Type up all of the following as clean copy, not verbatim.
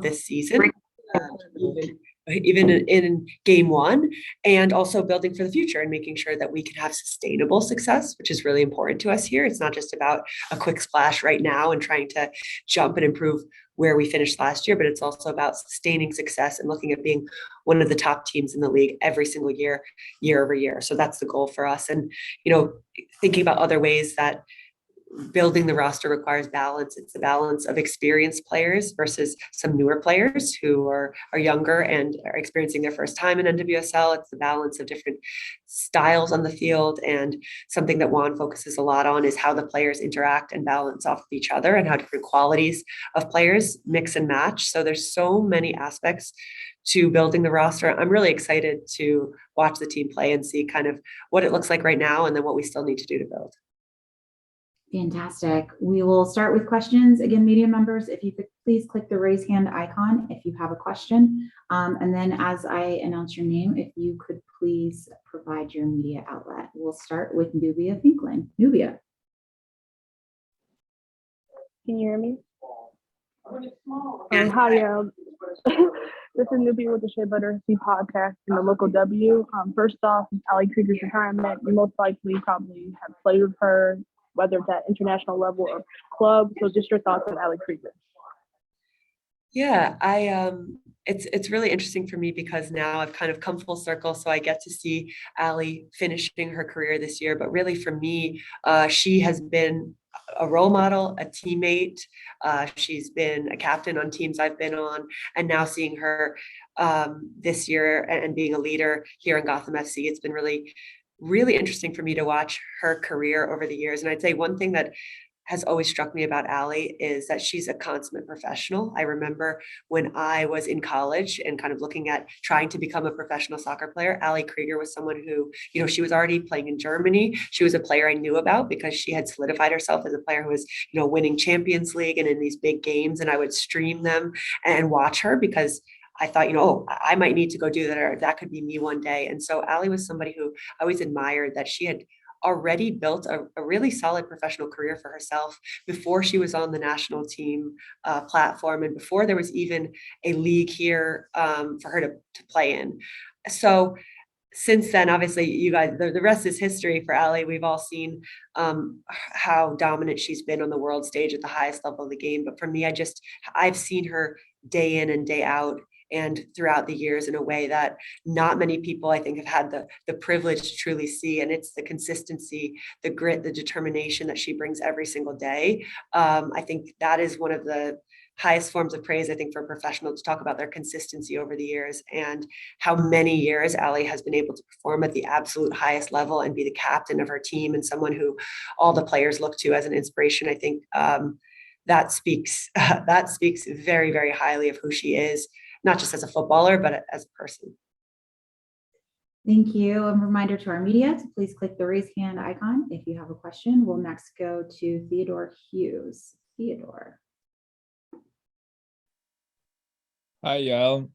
this season, even in game one, and also building for the future and making sure that we can have sustainable success, which is really important to us here. It's not just about a quick splash right now and trying to jump and improve where we finished last year, but it's also about sustaining success and looking at being one of the top teams in the league every single year, year over year. So that's the goal for us. And, thinking about other ways that building the roster requires balance. It's the balance of experienced players versus some newer players who are younger and are experiencing their first time in NWSL. It's the balance of different styles on the field. And something that Juan focuses a lot on is how the players interact and balance off of each other and how different qualities of players mix and match. So there's so many aspects to building the roster. I'm really excited to watch the team play and see kind of what it looks like right now and then what we still need to do to build. Fantastic. We will start with questions. Again, media members, if you could please click the raise hand icon if you have a question. And then as I announce your name, if you could please provide your media outlet. We'll start with Nubia Finklin. Nubia. Can you hear me? Hi, this is Nubia with the Shea Butter FC podcast in the local W. First off, Ali Krieger's retirement. You most likely probably have played with her, whether it's at international level or club. So just your thoughts on Ali Krieger. Yeah, it's really interesting for me because now I've kind of come full circle. So I get to see Ali finishing her career this year. But really for me, she has been a role model, a teammate. She's been a captain on teams I've been on, and now seeing her this year and being a leader here in Gotham FC, it's been really interesting for me to watch her career over the years. And I'd say one thing that has always struck me about Ali is that she's a consummate professional. I remember when I was in college and kind of looking at trying to become a professional soccer player, Ali Krieger was someone who, she was already playing in Germany. She was a player I knew about because she had solidified herself as a player who was, winning Champions League and in these big games. And I would stream them and watch her because I thought, I might need to go do that, or that could be me one day. And so Ali was somebody who I always admired, that she had already built a really solid professional career for herself before she was on the national team platform and before there was even a league here for her to play in. So since then, obviously, you guys, the rest is history for Ali. We've all seen how dominant she's been on the world stage at the highest level of the game. But for me, I've seen her day in and day out and throughout the years in a way that not many people, I think, have had the privilege to truly see. And it's the consistency, the grit, the determination that she brings every single day. I think that is one of the highest forms of praise, I think, for a professional, to talk about their consistency over the years and how many years Ali has been able to perform at the absolute highest level and be the captain of her team and someone who all the players look to as an inspiration. I think that speaks very, very highly of who she is, not just as a footballer, but as a person. Thank you. A reminder to our media to please click the raise hand icon if you have a question. We'll next go to Theodore Hughes. Theodore. Hi, Yael.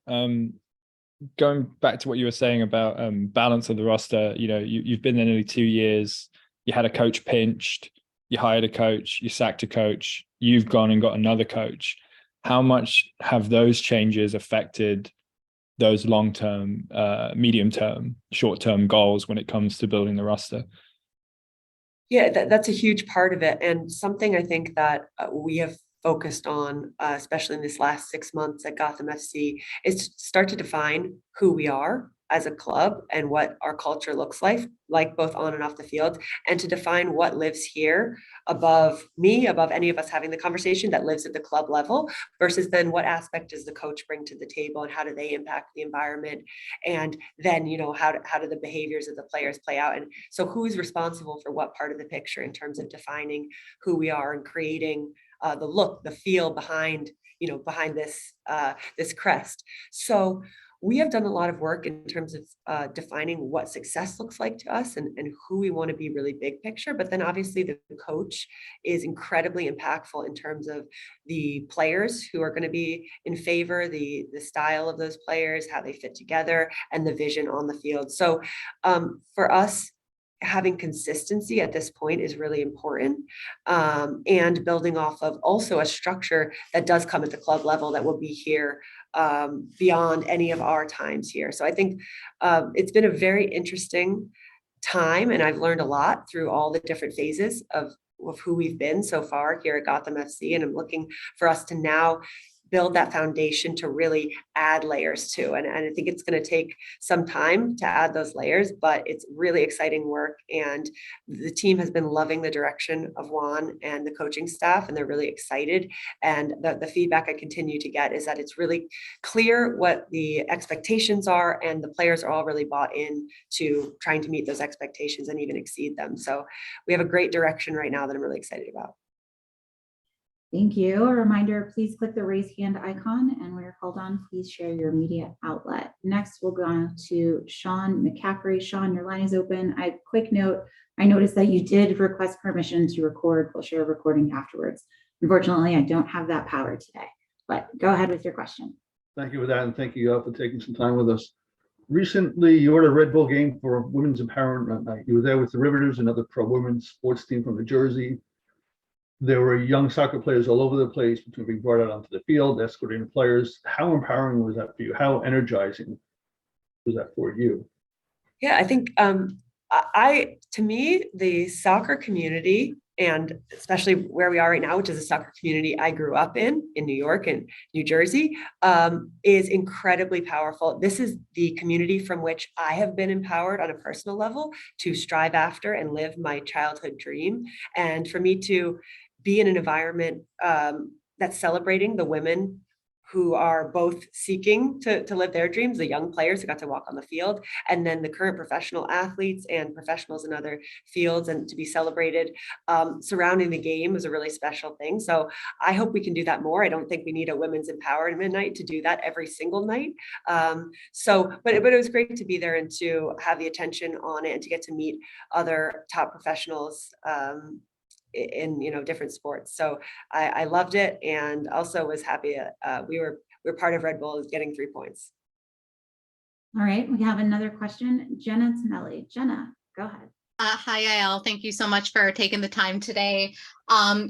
Going back to what you were saying about balance of the roster, you've been there nearly 2 years. You had a coach pinched, you hired a coach, you sacked a coach, you've gone and got another coach. How much have those changes affected those long-term, medium-term, short-term goals when it comes to building the roster? Yeah, that's a huge part of it. And something I think that we have focused on, especially in this last 6 months at Gotham FC, is to start to define who we are as a club and what our culture looks like both on and off the field, and to define what lives here above me, above any of us having the conversation, that lives at the club level, versus then what aspect does the coach bring to the table and how do they impact the environment, and then how do the behaviors of the players play out, and so who is responsible for what part of the picture in terms of defining who we are and creating the look, the feel behind this crest. So we have done a lot of work in terms of defining what success looks like to us and who we want to be really big picture. But then obviously the coach is incredibly impactful in terms of the players who are going to be in favor, the style of those players, how they fit together, and the vision on the field. So for us, having consistency at this point is really important, and building off of also a structure that does come at the club level that will be here beyond any of our times here. So I think it's been a very interesting time, and I've learned a lot through all the different phases of who we've been so far here at Gotham FC. And I'm looking for us to now build that foundation to really add layers to. And I think it's going to take some time to add those layers, but it's really exciting work. And the team has been loving the direction of Juan and the coaching staff, and they're really excited. And the feedback I continue to get is that it's really clear what the expectations are, and the players are all really bought in to trying to meet those expectations and even exceed them. So we have a great direction right now that I'm really excited about. Thank you. A reminder, please click the raise hand icon, and when you're called on, please share your media outlet. Next, we'll go on to Sean McCaffrey. Sean, your line is open. Quick note, I noticed that you did request permission to record. We'll share a recording afterwards. Unfortunately, I don't have that power today, but go ahead with your question. Thank you for that, and thank you for taking some time with us. Recently, you were at a Red Bull game for women's empowerment night. You were there with the Riveters, another pro women's sports team from New Jersey. There were young soccer players all over the place between being brought out onto the field, escorting the players. How empowering was that for you? How energizing was that for you? Yeah, I think to me, the soccer community, and especially where we are right now, which is a soccer community I grew up in New York and New Jersey, is incredibly powerful. This is the community from which I have been empowered on a personal level to strive after and live my childhood dream. And for me to be in an environment that's celebrating the women who are both seeking to live their dreams, the young players who got to walk on the field, and then the current professional athletes and professionals in other fields, and to be celebrated surrounding the game is a really special thing. So I hope we can do that more. I don't think we need a women's empowerment night to do that every single night. But it was great to be there and to have the attention on it and to get to meet other top professionals in different sports. So I loved it, and also was happy we were part of Red Bull getting 3 points. All right, we have another question. Jenna Tonelli. Jenna, go ahead. Hi, Yael. Thank you so much for taking the time today.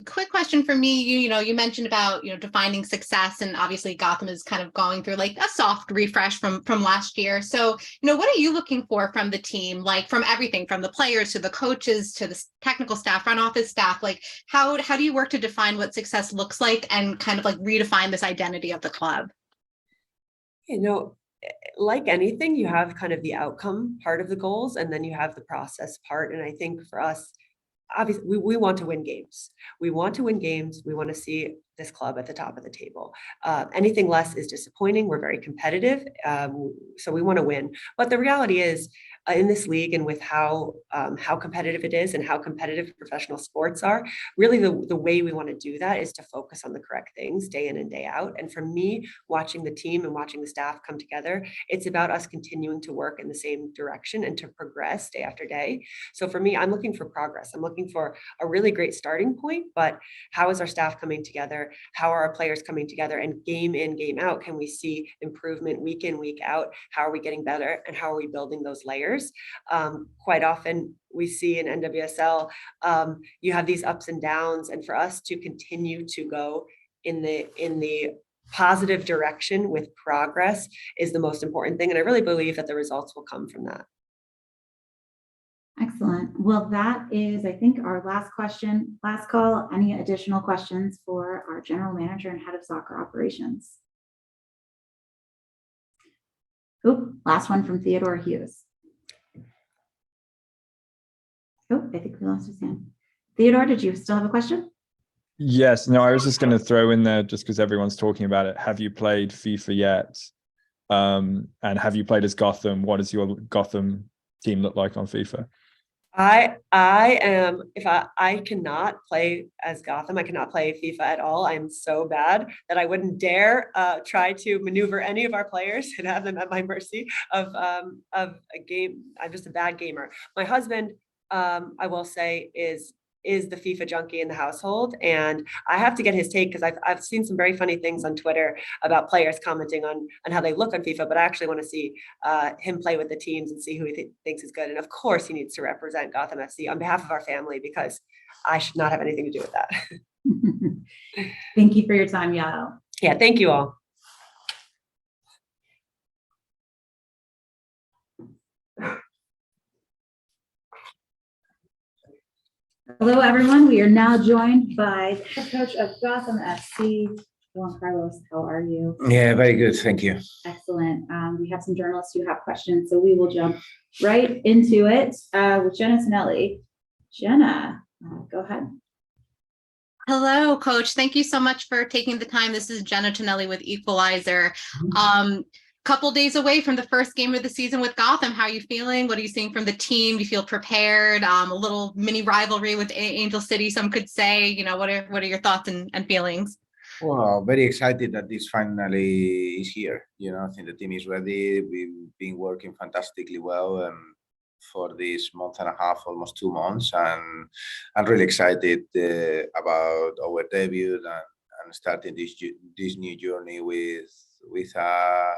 Quick question for me. You mentioned about, defining success, and obviously Gotham is kind of going through like a soft refresh from last year. So, what are you looking for from the team? Like from everything from the players to the coaches to the technical staff, front office staff, like how do you work to define what success looks like and kind of like redefine this identity of the club? Like anything, you have kind of the outcome part of the goals, and then you have the process part. And I think for us, obviously, we want to win games. We want to win games. We want to see this club at the top of the table. Anything less is disappointing. We're very competitive, so we want to win. But the reality is, in this league, and with how competitive it is and how competitive professional sports are, really the way we want to do that is to focus on the correct things day in and day out. And for me, watching the team and watching the staff come together, it's about us continuing to work in the same direction and to progress day after day. So for me, I'm looking for progress. I'm looking for a really great starting point, but how is our staff coming together? How are our players coming together? And game in, game out, can we see improvement week in, week out? How are we getting better? And how are we building those layers? Quite often we see in NWSL, you have these ups and downs, and for us to continue to go in the positive direction with progress is the most important thing. And I really believe that the results will come from that. Excellent. Well, that is, I think, our last question. Last call. Any additional questions for our general manager and head of soccer operations? Oh, last one from Theodore Hughes. Oh, I think we lost his hand. Theodore, did you still have a question? Yes. No, I was just going to throw in there, just because everyone's talking about it. Have you played FIFA yet? And have you played as Gotham? What does your Gotham team look like on FIFA? I cannot play as Gotham. I cannot play FIFA at all. I'm so bad that I wouldn't dare try to maneuver any of our players and have them at my mercy of a game. I'm just a bad gamer. My husband, I will say, is is the FIFA junkie in the household, and I have to get his take because I've seen some very funny things on Twitter about players commenting on how they look on FIFA, but I actually want to see him play with the teams and see who he thinks is good. And of course, he needs to represent Gotham FC on behalf of our family, because I should not have anything to do with that. Thank you for your time, Yael. Yeah, thank you all. Hello, everyone. We are now joined by the head coach of Gotham FC, Juan. How are you? Yeah, very good. Thank you. Excellent. We have some journalists who have questions, so we will jump right into it with Jenna Tonelli. Jenna, go ahead. Hello, Coach. Thank you so much for taking the time. This is Jenna Tonelli with Equalizer. Couple days away from the first game of the season with Gotham. How are you feeling? What are you seeing from the team? Do you feel prepared? A little mini rivalry with Angel City, some could say. You know, what are your thoughts and feelings? Well, very excited that this finally is here. You know, I think the team is ready. We've been working fantastically well for this month and a half, almost 2 months, and I'm really excited about our debut and starting this new journey with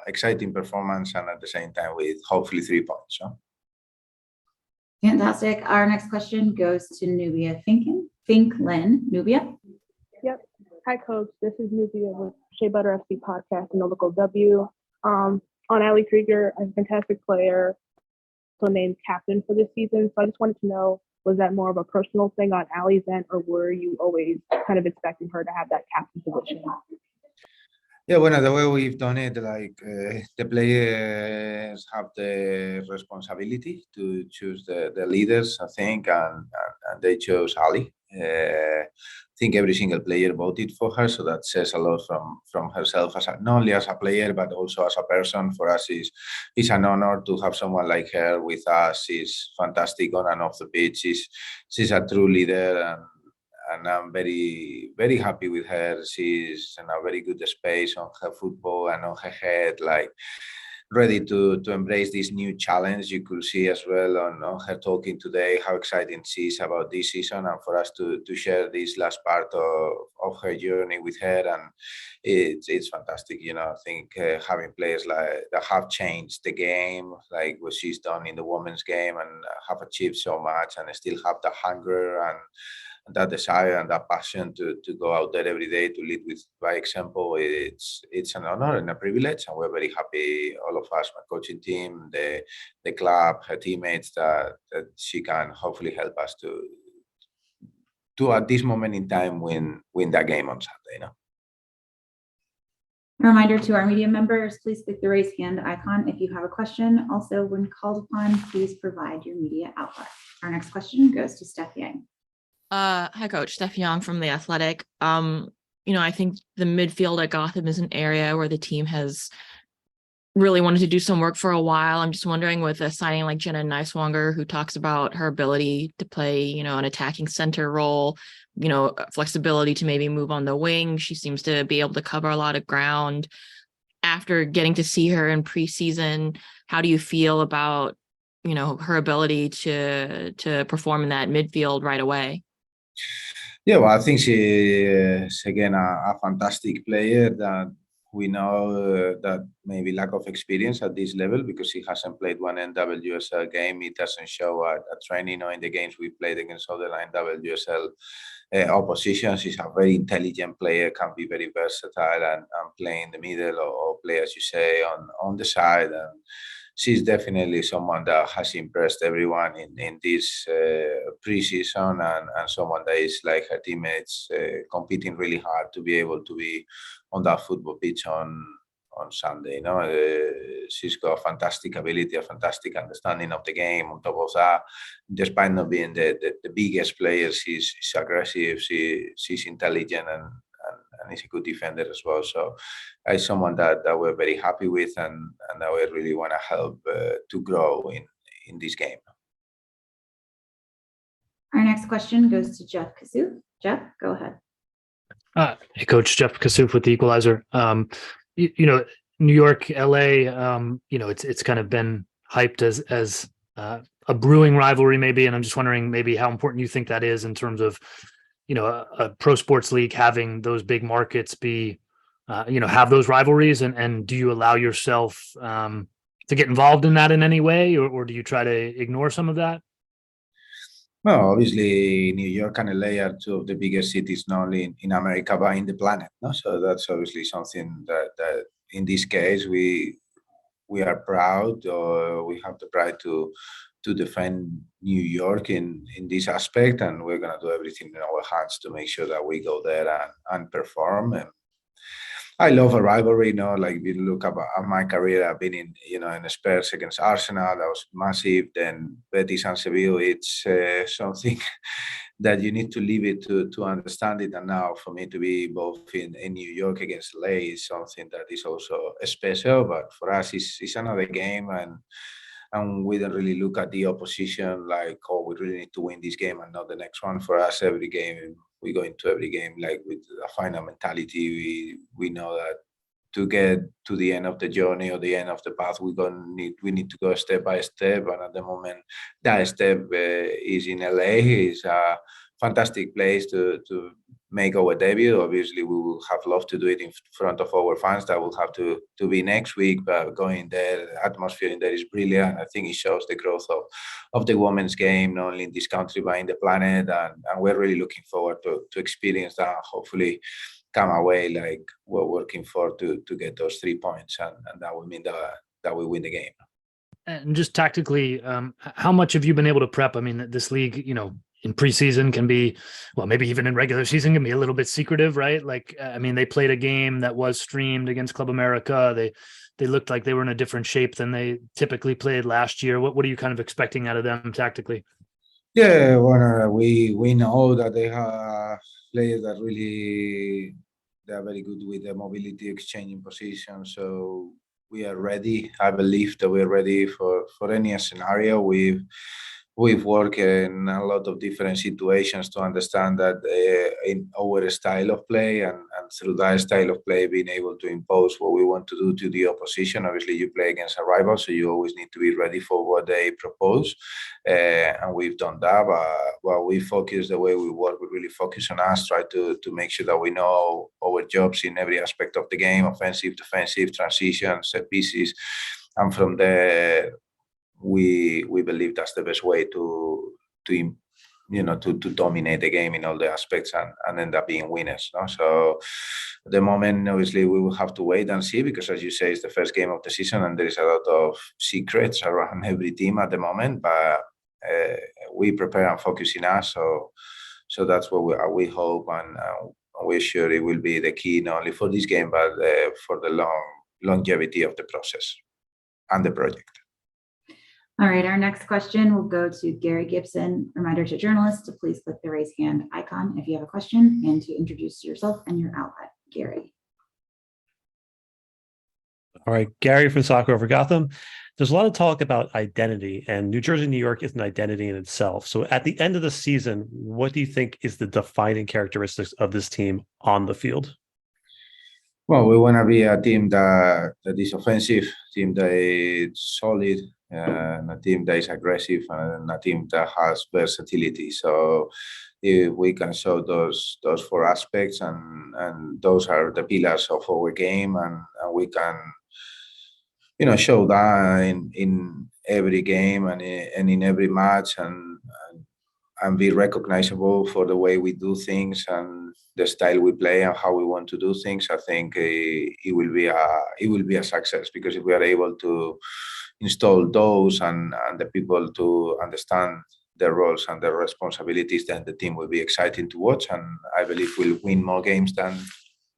exciting performance, and at the same time with hopefully 3 points. Huh? Fantastic. Our next question goes to Nubia Finklin. Nubia? Yep. Hi, Coach. This is Nubia with Shea Butter FC Podcast and the local W. On Ali Krieger, a fantastic player, so named captain for this season. So I just wanted to know, was that more of a personal thing on Ali's end, or were you always kind of expecting her to have that captain position? Yeah, well, the way we've done it, like the players have the responsibility to choose the leaders, I think, and they chose Ali. I think every single player voted for her, so that says a lot from herself, not only as a player, but also as a person. For us, it's an honor to have someone like her with us. She's fantastic on and off the pitch. She's a true leader, and I'm very, very happy with her. She's in a very good space on her football and on her head, like ready to embrace this new challenge. You could see as well on her talking today how exciting she is about this season, and for us to share this last part of her journey with her. And it's fantastic. You know, I think having players like that have changed the game, like what she's done in the women's game, and have achieved so much, and still have the hunger and that desire and that passion to go out there every day to lead with by example. It's an honor and a privilege, and we're very happy, all of us, my coaching team, the club, her teammates, that she can hopefully help us to at this moment in time win that game on Saturday. You know? A reminder to our media members, please click the raise hand icon if you have a question. Also, when called upon, please provide your media outlet. Our next question goes to Steph Yang. Hi, Coach. Steph Young from The Athletic. I think the midfield at Gotham is an area where the team has really wanted to do some work for a while. I'm just wondering, with a signing like Jenna Neiswanger, who talks about her ability to play, an attacking center role, flexibility to maybe move on the wing. She seems to be able to cover a lot of ground. After getting to see her in preseason, how do you feel about, her ability to perform in that midfield right away? Yeah, well, I think she's again a fantastic player that we know that maybe lack of experience at this level because she hasn't played one NWSL game. It doesn't show at training or in the games we played against other NWSL opposition. She's a very intelligent player, can be very versatile and play in the middle or play, as you say, on the side. And she's definitely someone that has impressed everyone in this preseason and someone that is like her teammates competing really hard to be able to be on that football pitch on Sunday. She's got a fantastic ability, a fantastic understanding of the game. On top of that, despite not being the biggest player, she's aggressive, she's intelligent and is a good defender as well. So it's someone that we're very happy with and that we really want to help to grow in this game. Our next question goes to Jeff Kassouf. Jeff, go ahead. Hey, Coach. Jeff Kassouf with the Equalizer. New York, LA, it's kind of been hyped as a brewing rivalry maybe, and I'm just wondering maybe how important you think that is in terms of, a pro sports league having those big markets be, have those rivalries, and do you allow yourself to get involved in that in any way, or do you try to ignore some of that? Well, obviously, New York and LA are two of the biggest cities not only in America but in the planet. No? So that's obviously something that in this case we are proud, or we have the pride to defend New York in this aspect, and we're gonna do everything in our hands to make sure that we go there and perform. And I love a rivalry, like if you look at my career, I've been in Spurs against Arsenal, that was massive. Then Betis and Seville, it's something that you need to live it to understand it. And now for me to be both in New York against LA is something that is also special. But for us, it's another game, and we don't really look at the opposition like, oh, we really need to win this game and not the next one. For us, every game, we go into every game like with a final mentality. We know that to get to the end of the journey or the end of the path, we need to go step by step. And at the moment, that step is in LA. It's a fantastic place to make our debut. Obviously, we will have loved to do it in front of our fans. That will have to be next week. But going there, the atmosphere in there is brilliant. I think it shows the growth of the women's game, not only in this country but in the planet. And we're really looking forward to experience that. Hopefully, come away like we're working for to get those 3 points, and that will mean that we win the game. And just tactically, how much have you been able to prep? I mean, this league, in preseason can be, well, maybe even in regular season can be a little bit secretive, right? Like, I mean, they played a game that was streamed against Club America. They looked like they were in a different shape than they typically played last year. What are you kind of expecting out of them tactically? Yeah, well, we know that they have players that really, they are very good with the mobility, exchanging positions. So we are ready. I believe that we're ready for any scenario. We've worked in a lot of different situations to understand that in our style of play, and through that style of play, being able to impose what we want to do to the opposition. Obviously, you play against a rival, so you always need to be ready for what they propose. And we've done that. While we focus the way we work, we really focus on us, try to make sure that we know our jobs in every aspect of the game: offensive, defensive, transition, set pieces. And from there, we believe that's the best way to dominate the game in all the aspects and end up being winners. No? So at the moment, obviously, we will have to wait and see, because as you say, it's the first game of the season and there is a lot of secrets around every team at the moment. But we prepare and focus in us. So that's what we hope, and we're sure it will be the key not only for this game but for the longevity of the process and the project. All right, our next question will go to Gary Gibson. Reminder to journalists to please click the raise hand icon if you have a question, and to introduce yourself and your outlet. Gary. All right, Gary from Soccer Over Gotham. There's a lot of talk about identity, and New Jersey, New York is an identity in itself. So at the end of the season, what do you think is the defining characteristics of this team on the field? Well, we want to be a team that is offensive, team that is solid, and a team that is aggressive, and a team that has versatility. So if we can show those 4 aspects, and those are the pillars of our game, and we can show that in every game and in every match, and be recognizable for the way we do things and the style we play and how we want to do things. I think it will be a success, because if we are able to install those and the people to understand their roles and their responsibilities, then the team will be exciting to watch, and I believe we'll win more games than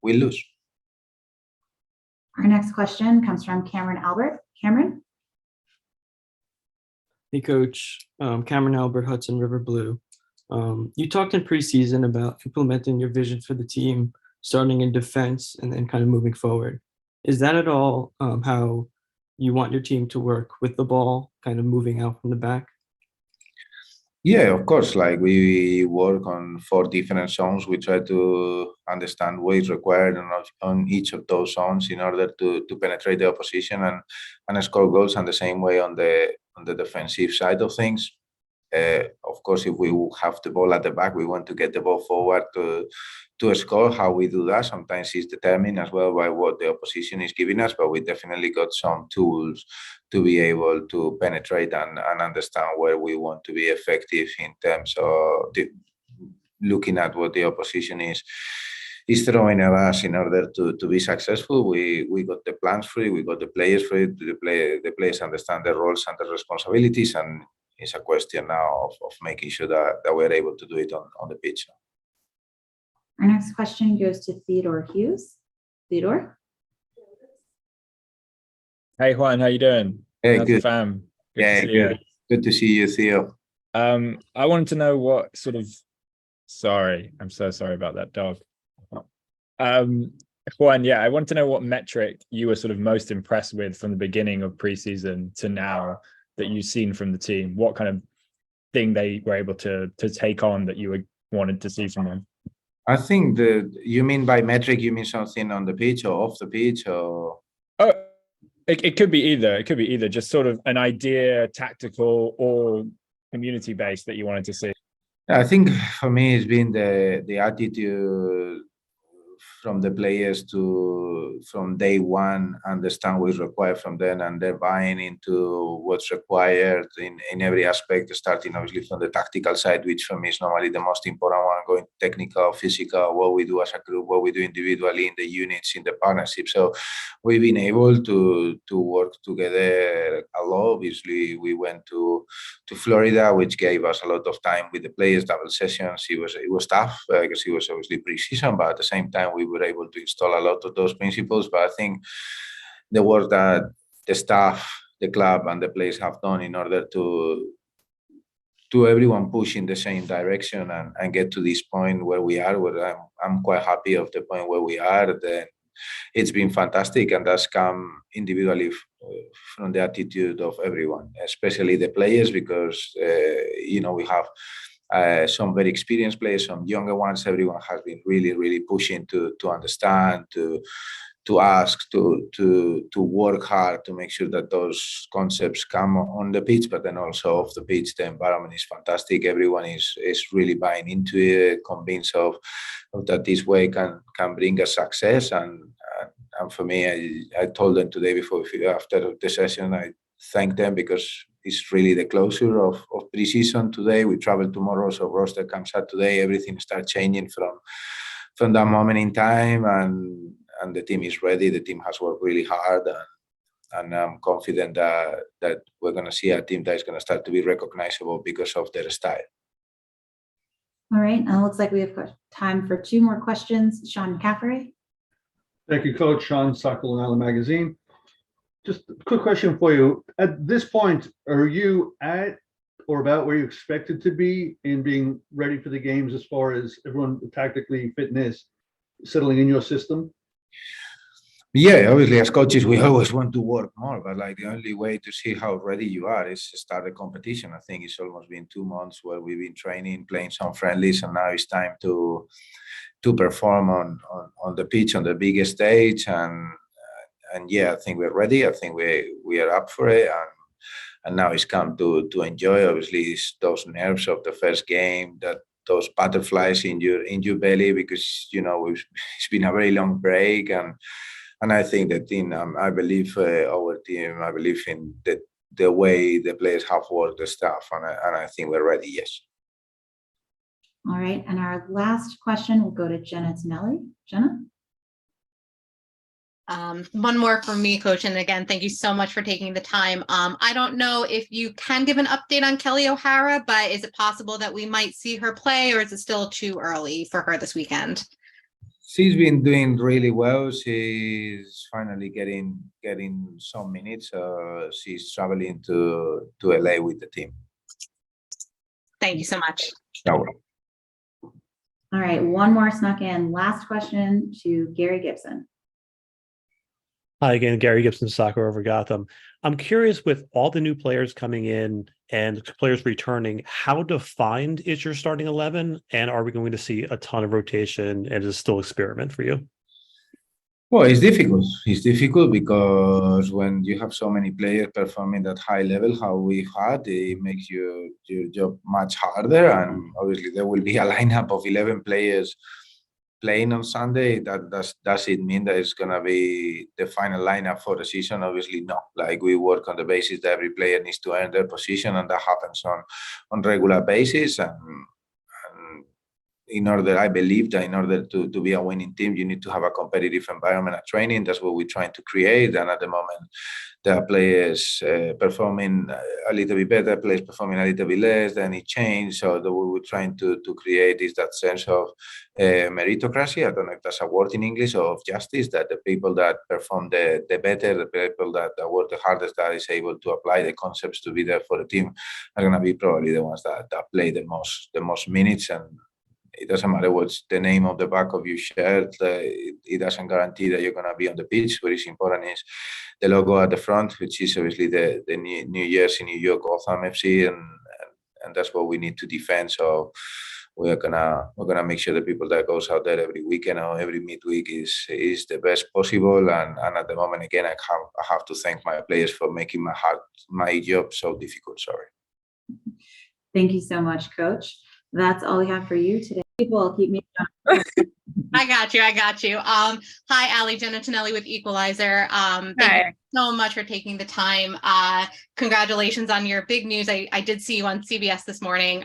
we lose. Our next question comes from Cameron Albert. Cameron? Hey, Coach. Cameron Albert, Hudson River Blue. You talked in preseason about implementing your vision for the team, starting in defense and then kind of moving forward. Is that at all how you want your team to work with the ball, kind of moving out from the back? Yeah, of course. Like, we work on 4 different zones. We try to understand what is required on each of those zones in order to penetrate the opposition and score goals. And the same way on the the defensive side of things. Of course, if we have the ball at the back, we want to get the ball forward to score. How we do that sometimes is determined as well by what the opposition is giving us, but we definitely got some tools to be able to penetrate and understand where we want to be effective in terms of looking at what the opposition is throwing at us in order to be successful. We got the plans for it, we got the players for it, the players understand the roles and the responsibilities, and it's a question now of making sure that we're able to do it on the pitch. Our next question goes to Theodore Hughes. Theodore? Hey Juan, how you doing? Hey, How's good. the fam? Good Yeah, to see good. you. Good to see you, Theo. I wanted to know what sort of, sorry, I'm so sorry about that dog. Juan, yeah, I want to know what metric you were sort of most impressed with from the beginning of preseason to now that you've seen from the team. What kind of thing they were able to take on that you wanted to see from them? I think you mean by metric, you mean something on the pitch or off the pitch, or? Oh, it could be either. It could be either, just sort of an idea, tactical or community based that you wanted to see. I think for me, it's been the attitude from the players to, from day one, understand what is required from them, and they're buying into what's required in every aspect, starting obviously from the tactical side, which for me is normally the most important one, going technical, physical, what we do as a group, what we do individually in the units, in the partnership. So we've been able to work together a lot. Obviously, we went to Florida, which gave us a lot of time with the players, double sessions. It was tough because it was obviously pre-season, but at the same time, we were able to install a lot of those principles. But I think the work that the staff, the club, and the players have done in order to everyone push in the same direction and get to this point where we are, where I'm quite happy of the point where we are. Then it's been fantastic, and that's come individually from the attitude of everyone, especially the players, because we have some very experienced players, some younger ones. Everyone has been really, really pushing to understand, to ask, to work hard to make sure that those concepts come on the pitch, but then also off the pitch. The environment is fantastic. Everyone is really buying into it, convinced of that this way can bring us success. And for me, I told them today after the session, I thank them because it's really the closure of pre-season today. We travel tomorrow, so roster comes out today. Everything starts changing from that moment in time, and the team is ready. The team has worked really hard, and I'm confident that we're going to see a team that is going to start to be recognizable because of their style. All right, and it looks like we have time for 2 more questions. Sean McCaffrey. Thank you, Coach. Sean, Soccer and Island Magazine. Just a quick question for you. At this point, are you at or about where you expected to be in being ready for the games as far as everyone tactically, fitness, settling in your system? Yeah, obviously, as coaches, we always want to work more, but like the only way to see how ready you are is to start a competition. I think it's almost been 2 months where we've been training, playing some friendlies, and now it's time to perform on the pitch, on the biggest stage. And yeah, I think we're ready. I think we are up for it, and now it's come to enjoy. Obviously, it's those nerves of the first game, those butterflies in your belly, because it's been a very long break, and I think the team. I believe our team. I believe in the way the players have worked the staff, and I think we're ready. Yes. All right, and our last question will go to Jenna Tonelli. Jenna? One more from me, Coach. And again, thank you so much for taking the time. I don't know if you can give an update on Kelly O'Hara, but is it possible that we might see her play, or is it still too early for her this weekend? She's been doing really well. She's finally getting some minutes. She's traveling to LA with the team. Thank you so much. No problem. All right, one more snuck in. Last question to Gary Gibson. Hi again, Gary Gibson, Soccer Over Gotham. I'm curious, with all the new players coming in and players returning, how defined is your starting 11? And are we going to see a ton of rotation, and is it still experiment for you? Well, it's difficult. It's difficult because when you have so many players performing at high level, how we had, it makes your job much harder. And obviously, there will be a lineup of 11 players playing on Sunday. Does it mean that it's gonna be the final lineup for the season? Obviously, no. Like, we work on the basis that every player needs to earn their position, and that happens on regular basis. And I believe that in order to be a winning team, you need to have a competitive environment at training. That's what we're trying to create. And at the moment, there are players performing a little bit better, players performing a little bit less, then it changed. So what we're trying to create is that sense of meritocracy. I don't know if that's a word in English, or of justice, that the people that perform the better, the people that work the hardest, that is able to apply the concepts to be there for the team, are going to be probably the ones that play the most minutes. And it doesn't matter what's the name of the back of your shirt. It doesn't guarantee that you're going to be on the pitch. What is important is the logo at the front, which is obviously the New Jersey, New York, Gotham FC, and that's what we need to defend. So we're gonna make sure the people that goes out there every weekend or every midweek is the best possible. And at the moment, again, I have to thank my players for making my job so difficult. Sorry. Thank you so much, Coach. That's all we have for you today. People keep me. I got you. Hi, Ali, Jenna Tonelli with Equalizer. Thank you so much for taking the time. Congratulations on your big news. I did see you on CBS this morning.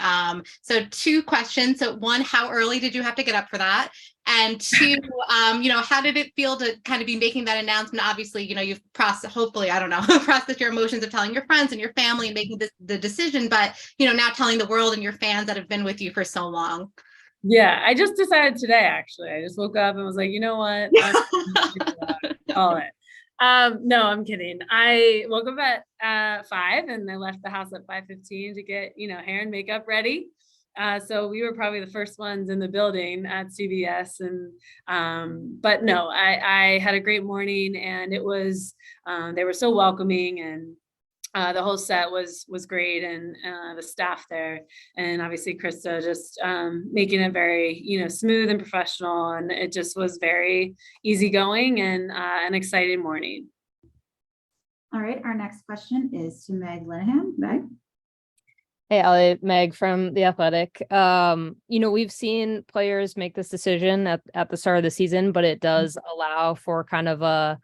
So 2 questions. So 1, how early did you have to get up for that? And 2, how did it feel to kind of be making that announcement? Obviously, you've processed your emotions of telling your friends and your family and making the decision, but, now telling the world and your fans that have been with you for so long. Yeah, I just decided today, actually. I just woke up and was like, you know what? Call it. No, I'm kidding. I woke up at 5 and I left the house at 5:15 to get, hair and makeup ready. So we were probably the first ones in the building at CBS. But no, I had a great morning, and it was, they were so welcoming, and the whole set was great, and the staff there, and obviously Krista just making it very, smooth and professional, and it just was very easygoing and an exciting morning. All right, our next question is to Meg Linehan. Meg? Hey, Ali, Meg from The Athletic. We've seen players make this decision at the start of the season, but it does allow for kind of a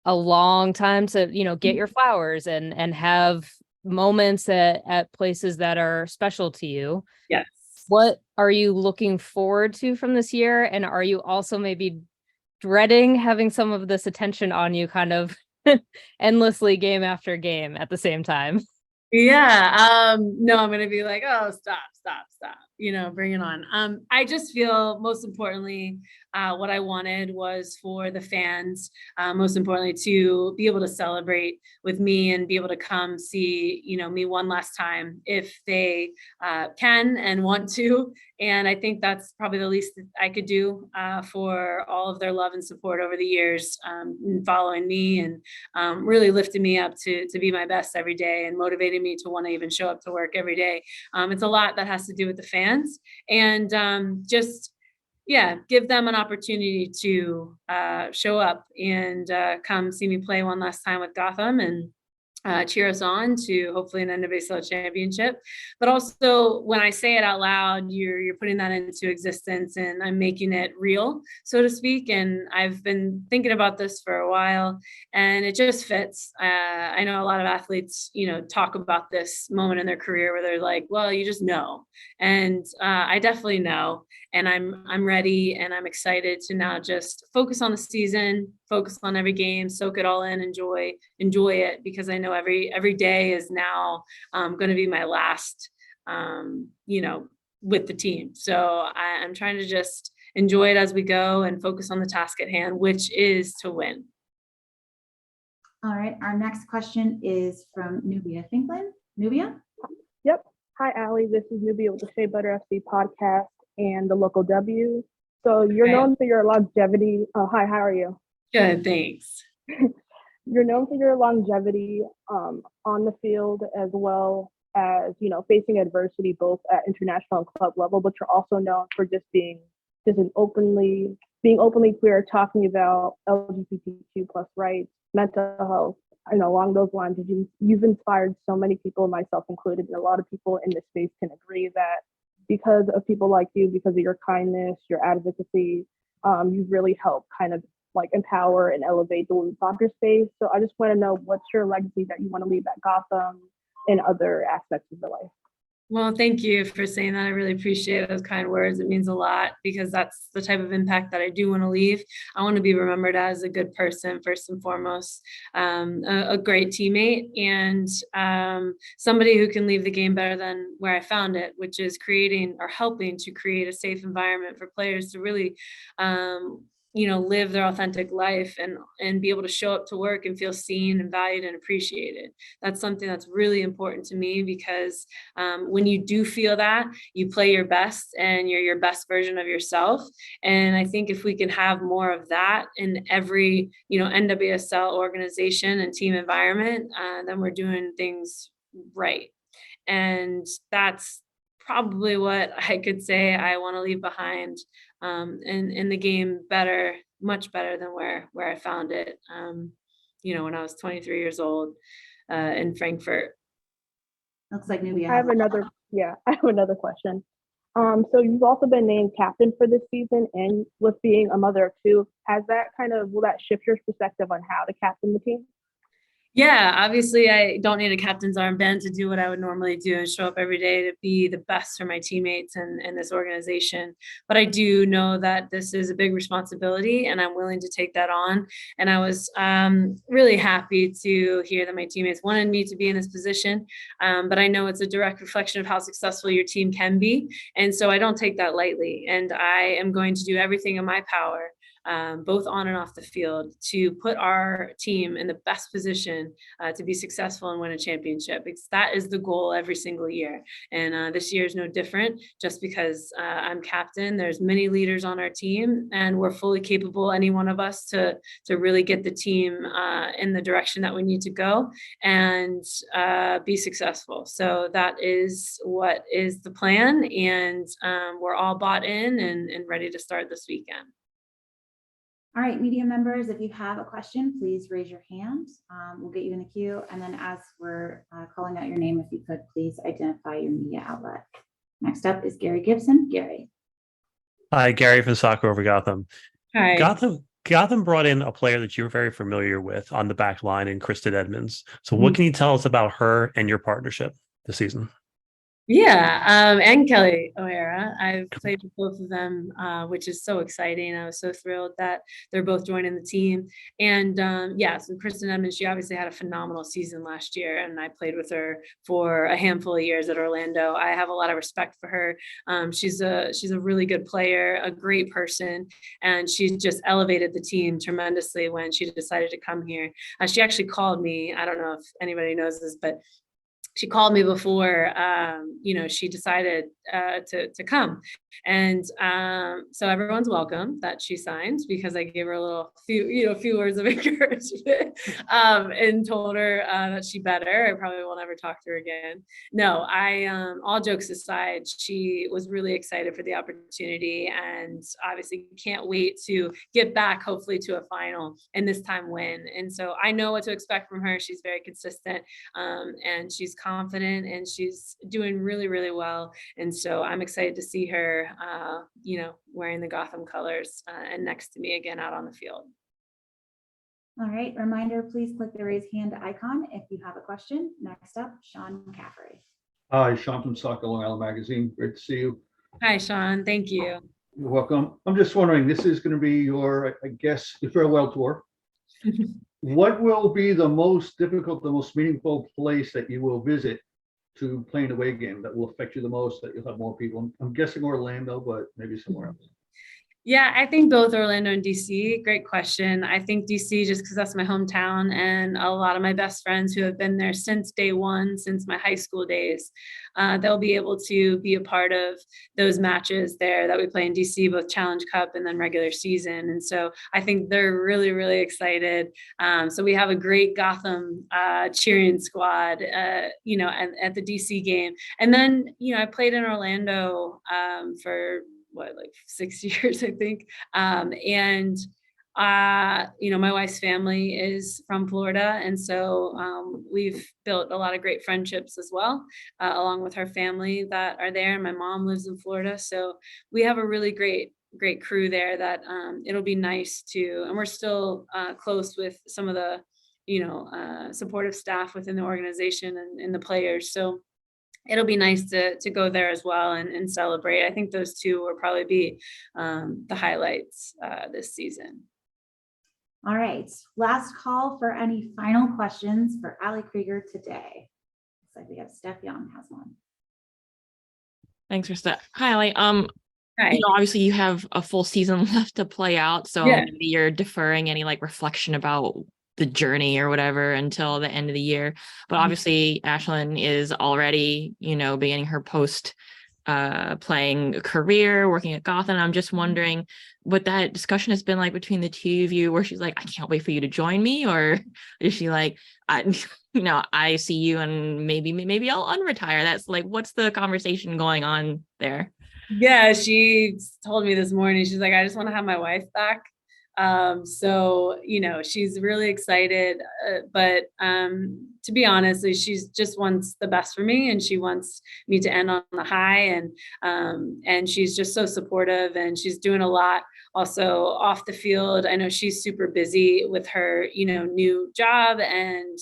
long time to, get your flowers and have moments at places that are special to you. Yes. What are you looking forward to from this year? And are you also maybe dreading having some of this attention on you kind of endlessly game after game at the same time? Yeah. No, I'm going to be like, oh, stop, bring it on. I just feel, most importantly, what I wanted was for the fans, most importantly, to be able to celebrate with me and be able to come see, me one last time if they can and want to. And I think that's probably the least that I could do for all of their love and support over the years, following me and really lifting me up to be my best every day and motivating me to want to even show up to work every day. It's a lot that has to do with the fans, and give them an opportunity to show up and come see me play one last time with Gotham and cheer us on to hopefully an NWSL championship. But also, when I say it out loud, you're putting that into existence, and I'm making it real, so to speak. And I've been thinking about this for a while, and it just fits. I know a lot of athletes, talk about this moment in their career where they're like, well, you just know. And I definitely know, and I'm ready, and I'm excited to now just focus on the season, focus on every game, soak it all in, enjoy it, because I know every day is now going to be my last, with the team. So I'm trying to just enjoy it as we go and focus on the task at hand, which is to win. All right, our next question is from Nubia Finklin. Nubia? Yep. Hi, Ali. This is Nubia with the Shea Butter FC podcast and the Local W. So you're known for your longevity. Oh, hi, how are you? Good, thanks. You're known for your longevity on the field, as well as, facing adversity both at international and club level, but you're also known for just being just being openly queer, talking about LGBTQ plus rights, mental health, along those lines. You've inspired so many people, myself included, and a lot of people in this space can agree that because of people like you, because of your kindness, your advocacy, you've really helped kind of like empower and elevate the women's soccer space. So I just want to know, what's your legacy that you want to leave at Gotham and other aspects of your life? Well, thank you for saying that. I really appreciate those kind words. It means a lot because that's the type of impact that I do want to leave. I want to be remembered as a good person, first and foremost, a great teammate, and somebody who can leave the game better than where I found it, which is creating or helping to create a safe environment for players to really live their authentic life and be able to show up to work and feel seen and valued and appreciated. That's something that's really important to me because when you do feel that, you play your best and you're your best version of yourself. And I think if we can have more of that in every, NWSL organization and team environment, then we're doing things right. And that's probably what I could say I want to leave behind in the game much better than where I found it, when I was 23 years old in Frankfurt. Looks like maybe I have another question. So you've also been named captain for this season, and with being a mother of two, will that shift your perspective on how to captain the team? Yeah, obviously I don't need a captain's armband to do what I would normally do and show up every day to be the best for my teammates and this organization. But I do know that this is a big responsibility and I'm willing to take that on. And I was really happy to hear that my teammates wanted me to be in this position. But I know it's a direct reflection of how successful your team can be. And so I don't take that lightly. And I am going to do everything in my power, both on and off the field, to put our team in the best position to be successful and win a championship, because that is the goal every single year. And this year is no different. Just because I'm captain, there's many leaders on our team and we're fully capable, any one of us, to really get the team in the direction that we need to go and be successful. So that is what is the plan. And we're all bought in and ready to start this weekend. All right, media members, if you have a question, please raise your hand. We'll get you in the queue. And then as we're calling out your name, if you could please identify your media outlet. Next up is Gary Gibson. Gary. Hi, Gary from Soccer Over Gotham. Hi. Gotham brought in a player that you're very familiar with on the back line in Kristen Edmonds. So what can you tell us about her and your partnership this season? Yeah, and Kelly O'Hara. I've played with both of them, which is so exciting. I was so thrilled that they're both joining the team. And so Kristen Edmonds, she obviously had a phenomenal season last year, and I played with her for a handful of years at Orlando. I have a lot of respect for her. She's a really good player, a great person, and she's just elevated the team tremendously when she decided to come here. She actually called me. I don't know if anybody knows this, but she called me before, she decided to come. And so everyone's welcome that she signed, because I gave her a few words of encouragement and told her that she better. I probably won't ever talk to her again. No, all jokes aside, she was really excited for the opportunity and obviously can't wait to get back, hopefully, to a final and this time win. And so I know what to expect from her. She's very consistent and she's confident and she's doing really, really well. And so I'm excited to see her, wearing the Gotham colors and next to me again out on the field. All right, reminder, please click the raise hand icon if you have a question. Next up, Sean McCaffrey. Hi, Sean from Soccer Long Island Magazine. Great to see you. Hi, Sean. Thank you. You're welcome. I'm just wondering, this is going to be your farewell tour. What will be the most difficult, the most meaningful place that you will visit to play an away game that will affect you the most, that you'll have more people? I'm guessing Orlando, but maybe somewhere else. Yeah, I think both Orlando and DC. Great question. I think DC just because that's my hometown and a lot of my best friends who have been there since day one, since my high school days, they'll be able to be a part of those matches there that we play in DC, both Challenge Cup and then regular season. And so I think they're really, really excited. So we have a great Gotham cheering squad, at the DC game. And then, I played in Orlando for like 6 years, I think. My wife's family is from Florida. And so we've built a lot of great friendships as well, along with her family that are there. And my mom lives in Florida. So we have a really great crew there that it'll be nice to, and we're still close with some of the, supportive staff within the organization and the players. So it'll be nice to go there as well and celebrate. I think those two will probably be the highlights this season. All right, last call for any final questions for Ali Krieger today. Looks like we have Steph Young has one. Thanks for that. Hi, Ali. Hi. Obviously you have a full season left to play out, so Yeah. maybe you're deferring any like reflection about the journey or whatever until the end of the year. But obviously Ashlyn is already, beginning her post playing career, working at Gotham. I'm just wondering what that discussion has been like between the two of you, where she's like, I can't wait for you to join me, or is she like, I see you and maybe I'll unretire. That's like, what's the conversation going on there? Yeah, she told me this morning, she's like, I just want to have my wife back. So, she's really excited, but to be honest, she's just wants the best for me, and she wants me to end on the high, and she's just so supportive, and she's doing a lot also off the field. I know she's super busy with her, new job and,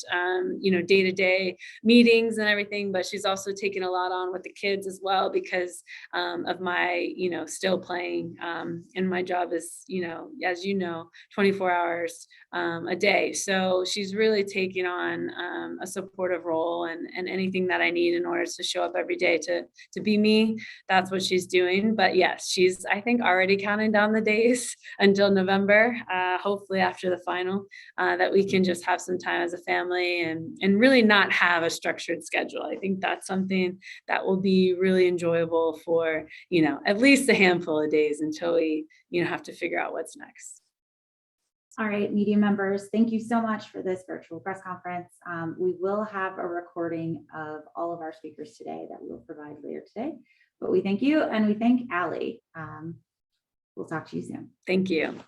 day-to-day meetings and everything, but she's also taking a lot on with the kids as well because of my, still playing, and my job is, as 24 hours a day. So she's really taking on a supportive role, and anything that I need in order to show up every day to be me, that's what she's doing. But yes, she's, I think, already counting down the days until November, hopefully after the final, that we can just have some time as a family and really not have a structured schedule. I think that's something that will be really enjoyable for, at least a handful of days until we, have to figure out what's next. All right, media members, thank you so much for this virtual press conference. We will have a recording of all of our speakers today that we will provide later today, but we thank you and we thank Ali. We'll talk to you soon. Thank you.